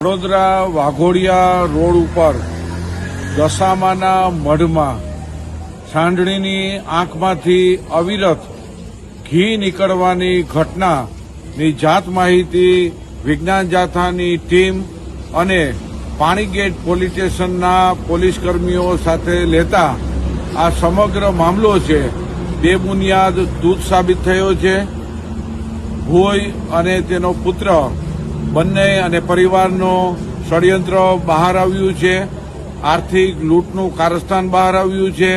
Vadodara Waghodia road ઉપર દશામાના મઢમાં સાંઢણીની આંખમાંથી અવિરત ઘી નીકળવાની ઘટનાની જાત માહિતી વિજ્ઞાન જાથાની ટીમ અને પાણીગેટ પોલીસ સ્ટેશનના પોલીસ કર્મીઓ સાથે લેતા આ સમગ્ર મામલો છે બેબુનિયાદ દૂધ સાબિત થયો છે. ભોય અને તેનો પુત્ર બંને અને પરિવારનો ષડયંત્ર બહાર આવ્યું છે. આર્થિક લૂંટનું કારસ્તાન બહાર આવ્યું છે.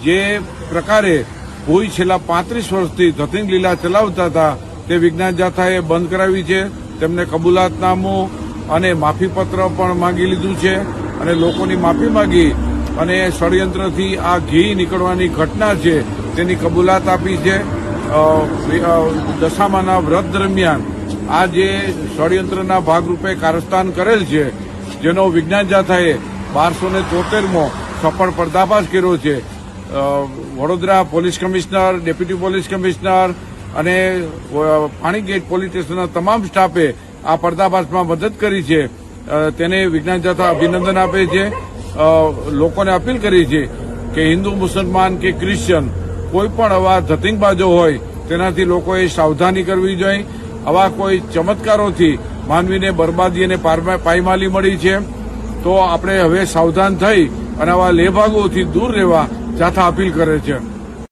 જે પ્રકારે ભોય છેલ્લા 35 વર્ષથી ધતિંગ લીલા ચલાવતા હતા તે વિજ્ઞાન જાથાએ બંધ કરાવી છે. તેમને કબૂલાતનામું અને માફીપત્ર પણ માંગી લીધું છે અને લોકોની માફી માંગી અને ષડયંત્રથી આ ઘી નીકળવાની ઘટના છે તેની કબૂલાત આપી છે. દશામાના વ્રત દરમિયાન આ જે ષડયંત્રના ભાગરૂપે કારસ્તાન કરેલ છે જેનો વિજ્ઞાન જાથાએ 1273મો સફળ પર્દાફાશ કર્યો છે. Vadodara police commissioner, deputy police commissioner અને પાણીગેટ પોલીસ સ્ટેશનના તમામ સ્ટાફે આ પર્દાફાશમાં મદદ કરી છે. તેને વિજ્ઞાન જાથા અભિનંદન આપે છે. લોકોને અપીલ કરી છે કે હિન્દુ, મુસલમાન કે ક્રિશ્ચિયન કોઈ પણ આવા ધતિંગબાજો હોય તેનાથી લોકોએ સાવધાની કરવી જોઈએ. આવા કોઈ ચમત્કારોથી માનવીને બરબાદી અને પાયમાલી મળી છે તો આપણે હવે સાવધાન થઈ અને આવા લેભાગોથી દૂર રહેવા જાથા અપીલ કરે છે.